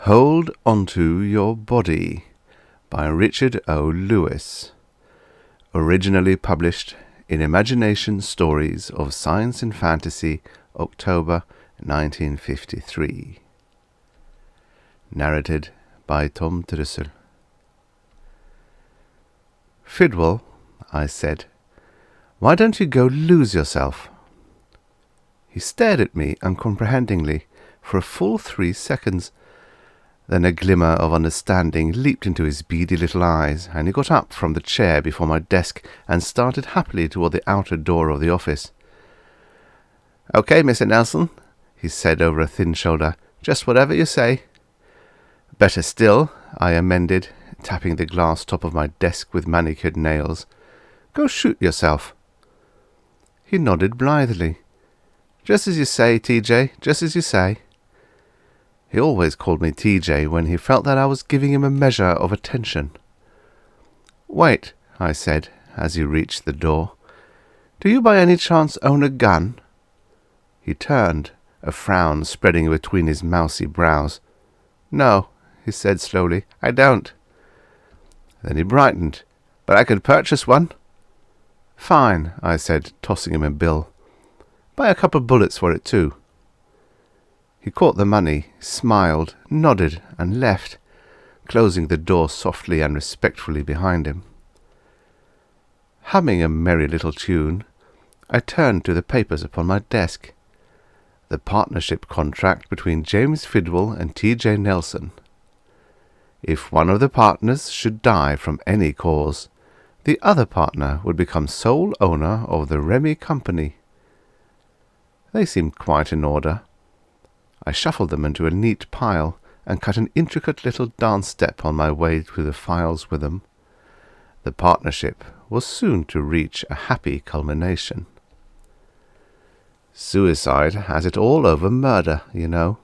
Hold Onto Your Body by Richard O. Lewis. Originally published in Imagination Stories of Science and Fantasy, October 1953. Narrated by Tom Dressel. "Fidwell," I said, "why don't you go lose yourself?" He stared at me uncomprehendingly for a full 3 seconds. Then a glimmer of understanding leaped into his beady little eyes, and he got up from the chair before my desk and started happily toward the outer door of the office. "Okay, Mr. Nelson," he said over a thin shoulder. "Just whatever you say." "Better still," I amended, tapping the glass top of my desk with manicured nails. "Go shoot yourself." He nodded blithely. "Just as you say, TJ, just as you say." He always called me TJ when he felt that I was giving him a measure of attention. "Wait," I said, as he reached the door. "Do you by any chance own a gun?" He turned, a frown spreading between his mousy brows. "No," he said slowly, "I don't." Then he brightened. "But I could purchase one." "Fine," I said, tossing him a bill. "Buy a couple of bullets for it, too." He caught the money, smiled, nodded, and left, closing the door softly and respectfully behind him. Humming a merry little tune, I turned to the papers upon my desk. The partnership contract between James Fidwell and T.J. Nelson. If one of the partners should die from any cause, the other partner would become sole owner of the Remy Company. They seemed quite in order. I shuffled them into a neat pile and cut an intricate little dance step on my way through the files with them. The partnership was soon to reach a happy culmination. Suicide has it all over murder, you know.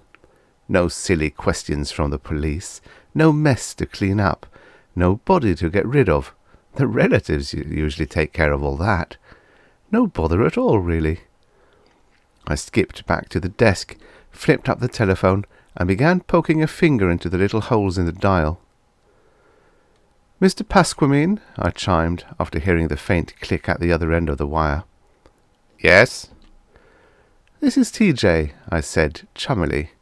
No silly questions from the police, no mess to clean up, no body to get rid of. The relatives usually take care of all that. No bother at all, really. I skipped back to the desk, flipped up the telephone, and began poking a finger into the little holes in the dial. "Mr. Pasquamine," I chimed, after hearing the faint click at the other end of the wire. "Yes?" "This is TJ, I said, chummily.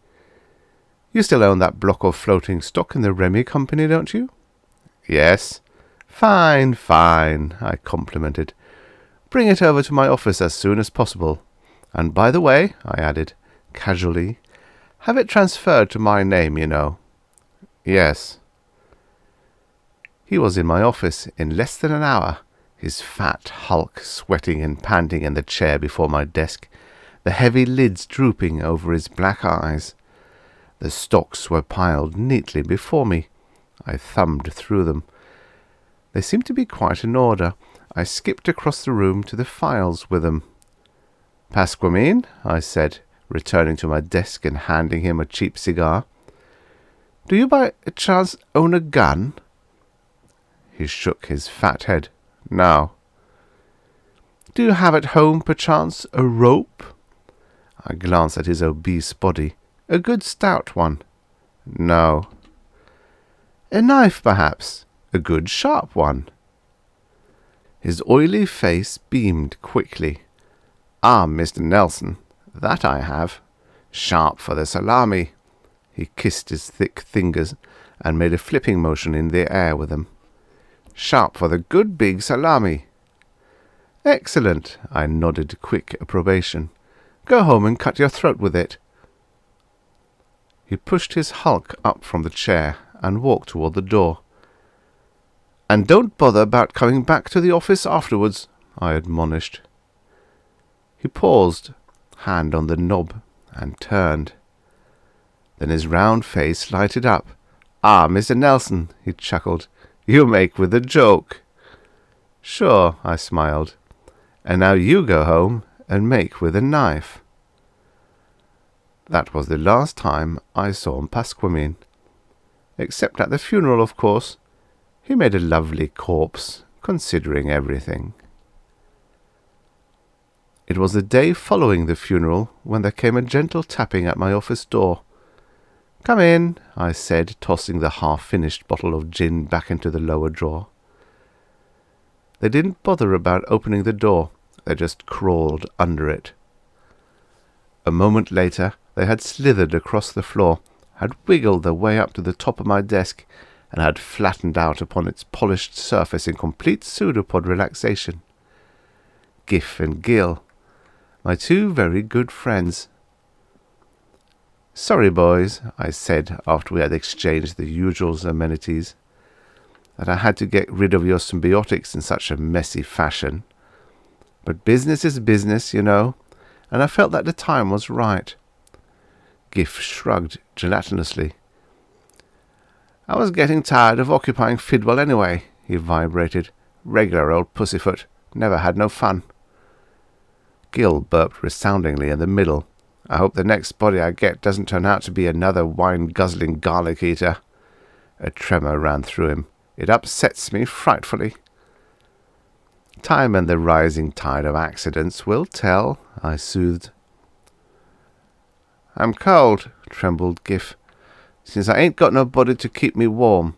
"You still own that block of floating stock in the Remy Company, don't you?" "Yes." "Fine, fine," I complimented. "Bring it over to my office as soon as possible. And by the way," I added, casually, "have it transferred to my name, you know." "Yes." He was in my office in less than an hour, his fat hulk sweating and panting in the chair before my desk, the heavy lids drooping over his black eyes. The stocks were piled neatly before me. I thumbed through them. They seemed to be quite in order. I skipped across the room to the files with them. "Pasquamine," I said, returning to my desk and handing him a cheap cigar. "Do you by a chance own a gun?" He shook his fat head. "No." "Do you have at home, perchance, a rope?" I glanced at his obese body. "A good stout one?" "No." "A knife, perhaps? A good sharp one?" His oily face beamed quickly. "Ah, Mr. Nelson, that I have. Sharp for the salami." He kissed his thick fingers and made a flipping motion in the air with them. "Sharp for the good big salami." "Excellent," I nodded quick approbation. "Go home and cut your throat with it." He pushed his hulk up from the chair and walked toward the door. "And don't bother about coming back to the office afterwards," I admonished. He paused, hand on the knob, and turned. Then his round face lighted up. "Ah, Mr. Nelson," he chuckled, "you make with a joke." "Sure," I smiled. "And now you go home and make with a knife." That was the last time I saw Pasquamine. Except at the funeral, of course. He made a lovely corpse, considering everything. It was the day following the funeral when there came a gentle tapping at my office door. "Come in," I said, tossing the half-finished bottle of gin back into the lower drawer. They didn't bother about opening the door. They just crawled under it. A moment later, they had slithered across the floor, had wiggled their way up to the top of my desk, and had flattened out upon its polished surface in complete pseudopod relaxation. Gif and Gil, my two very good friends. "Sorry, boys," I said after we had exchanged the usual amenities, "that I had to get rid of your symbiotics in such a messy fashion. But business is business, you know, and I felt that the time was right." Gif shrugged gelatinously. "I was getting tired of occupying Fidwell anyway," he vibrated. "Regular old pussyfoot. Never had no fun." Gil burped resoundingly in the middle. "I hope the next body I get doesn't turn out to be another wine-guzzling garlic-eater." A tremor ran through him. "It upsets me frightfully." "Time and the rising tide of accidents will tell," I soothed. "I'm cold," trembled Gif, "since I ain't got nobody to keep me warm."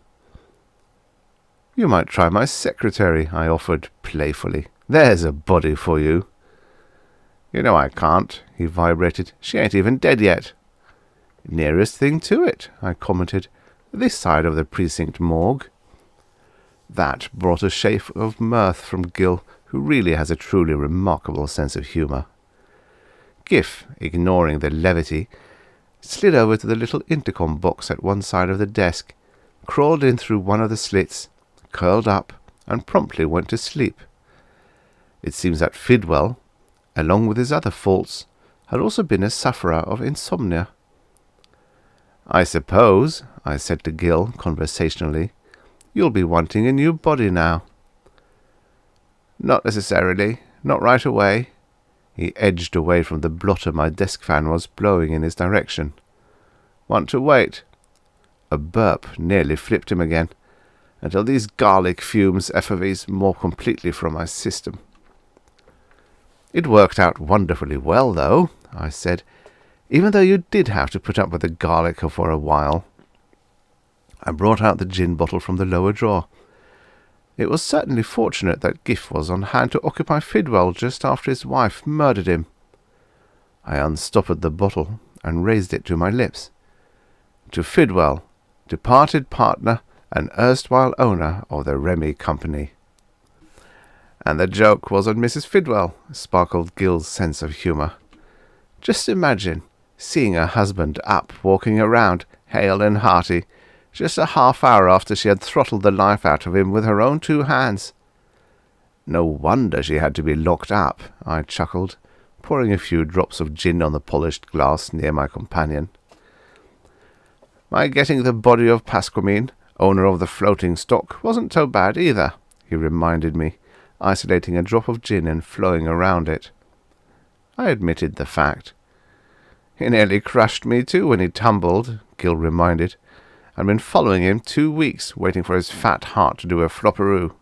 "You might try my secretary," I offered playfully. "There's a body for you." "You know I can't," he vibrated. "She ain't even dead yet." "Nearest thing to it," I commented. "This side of the precinct morgue." That brought a shake of mirth from Gil, who really has a truly remarkable sense of humour. Gif, ignoring the levity, slid over to the little intercom box at one side of the desk, crawled in through one of the slits, curled up, and promptly went to sleep. It seems that Fidwell, along with his other faults, had also been a sufferer of insomnia. "I suppose," I said to Gil conversationally, "you'll be wanting a new body now." "Not necessarily. Not right away." He edged away from the blotter my desk fan was blowing in his direction. "Want to wait?" A burp nearly flipped him again, until these garlic fumes effervesced more completely from my system. "It worked out wonderfully well, though," I said, "even though you did have to put up with the garlic for a while." I brought out the gin bottle from the lower drawer. It was certainly fortunate that Gif was on hand to occupy Fidwell just after his wife murdered him. I unstoppered the bottle and raised it to my lips. "To Fidwell, departed partner and erstwhile owner of the Remy Company." "And the joke was on Mrs. Fidwell," sparkled Gil's sense of humour. "Just imagine seeing her husband up, walking around, hale and hearty, just a half-hour after she had throttled the life out of him with her own two hands." "No wonder she had to be locked up," I chuckled, pouring a few drops of gin on the polished glass near my companion. "My getting the body of Pasquamine, owner of the floating stock, wasn't so bad either," he reminded me, isolating a drop of gin and flowing around it. I admitted the fact. "He nearly crushed me too when he tumbled," Gil reminded. "I'd been following him 2 weeks, waiting for his fat heart to do a flopperoo."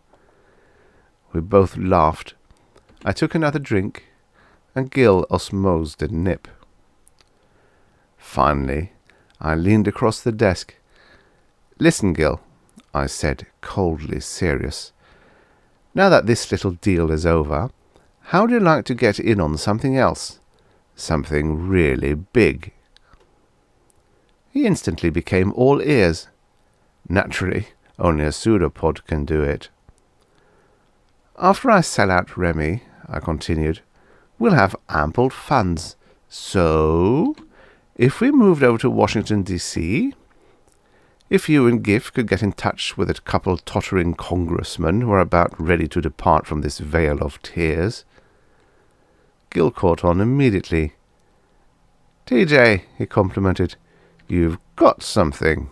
We both laughed. I took another drink, and Gil osmosed a nip. Finally, I leaned across the desk. "Listen, Gil," I said, coldly serious. "Now that this little deal is over, how would you like to get in on something else? Something really big?" He instantly became all ears. Naturally, only a pseudopod can do it. "After I sell out Remy," I continued, "we'll have ample funds. So, if we moved over to Washington, D.C., if you and Gif could get in touch with a couple tottering congressmen who are about ready to depart from this vale of tears." Gil caught on immediately. "TJ," he complimented, "you've got something."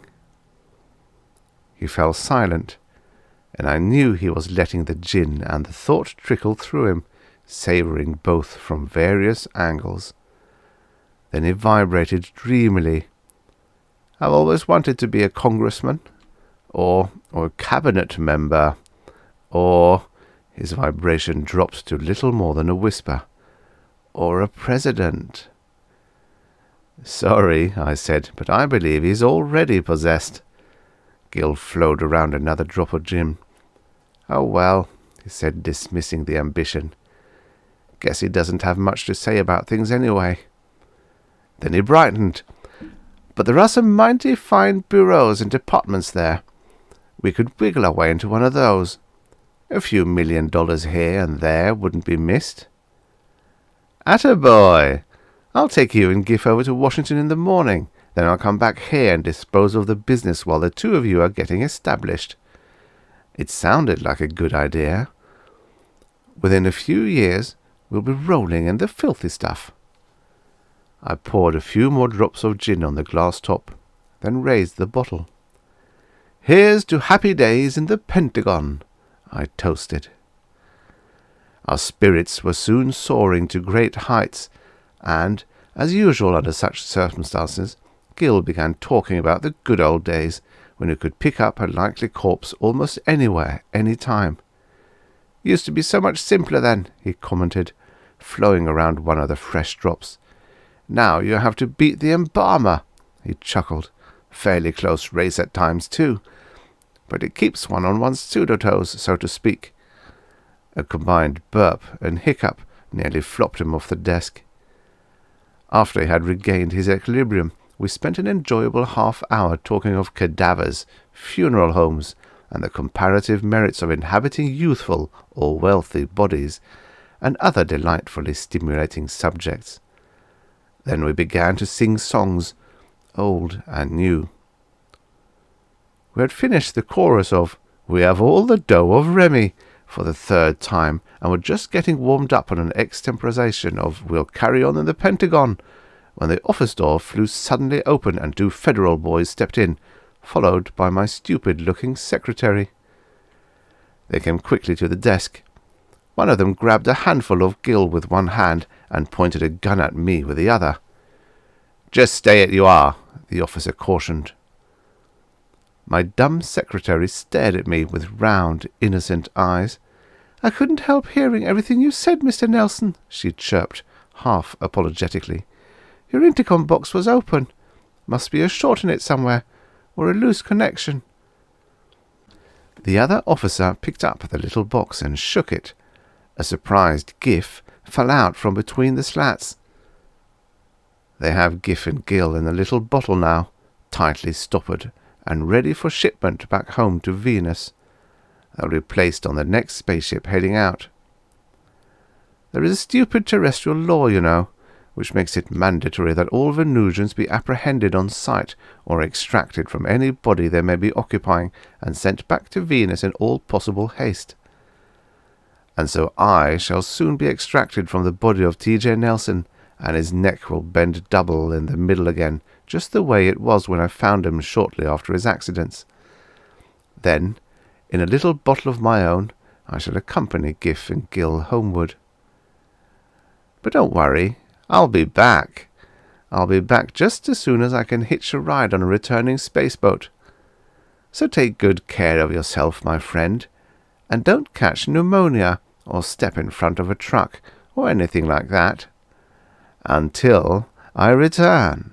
He fell silent, and I knew he was letting the gin and the thought trickle through him, savouring both from various angles. Then he vibrated dreamily. "I've always wanted to be a congressman, or a cabinet member, or," his vibration dropped to little more than a whisper, "or a president." "Sorry," I said, "but I believe he's already possessed." Gil flowed around another drop of gin. "Oh well," he said, dismissing the ambition. "Guess he doesn't have much to say about things anyway." Then he brightened. "But there are some mighty fine bureaus and departments there. We could wiggle our way into one of those. A few $1 million here and there wouldn't be missed." "Attaboy! I'll take you and Giff over to Washington in the morning. Then I'll come back here and dispose of the business while the two of you are getting established." It sounded like a good idea. "Within a few years we'll be rolling in the filthy stuff." I poured a few more drops of gin on the glass top, then raised the bottle. "Here's to happy days in the Pentagon," I toasted. Our spirits were soon soaring to great heights, and, as usual under such circumstances, Gil began talking about the good old days when you could pick up a likely corpse almost anywhere, any time. "Used to be so much simpler then," he commented, flowing around one of the fresh drops. "Now you have to beat the embalmer," he chuckled. "Fairly close race at times, too. But it keeps one on one's pseudo-toes, so to speak." A combined burp and hiccup nearly flopped him off the desk. After he had regained his equilibrium, we spent an enjoyable half-hour talking of cadavers, funeral homes, and the comparative merits of inhabiting youthful or wealthy bodies, and other delightfully stimulating subjects. Then we began to sing songs, old and new. We had finished the chorus of "We Have All the Dough of Remy" for the third time, and were just getting warmed up on an extemporization of "We'll Carry On in the Pentagon," when the office door flew suddenly open and two Federal boys stepped in, followed by my stupid-looking secretary. They came quickly to the desk. One of them grabbed a handful of Gil with one hand and pointed a gun at me with the other. "Just stay it you are," the officer cautioned. My dumb secretary stared at me with round, innocent eyes. "I couldn't help hearing everything you said, Mr. Nelson," she chirped, half apologetically. "Your intercom box was open. Must be a short in it somewhere, or a loose connection." The other officer picked up the little box and shook it. A surprised Giff fell out from between the slats. They have Giff and Gil in a little bottle now, tightly stoppered, and ready for shipment back home to Venus. They'll be placed on the next spaceship heading out. There is a stupid terrestrial law, you know, which makes it mandatory that all Venusians be apprehended on sight or extracted from any body they may be occupying and sent back to Venus in all possible haste. And so I shall soon be extracted from the body of T.J. Nelson, and his neck will bend double in the middle again, just the way it was when I found him shortly after his accidents. Then, in a little bottle of my own, I shall accompany Giff and Gil homeward. But don't worry, I'll be back. I'll be back just as soon as I can hitch a ride on a returning spaceboat. So take good care of yourself, my friend, and don't catch pneumonia or step in front of a truck or anything like that. Until I return.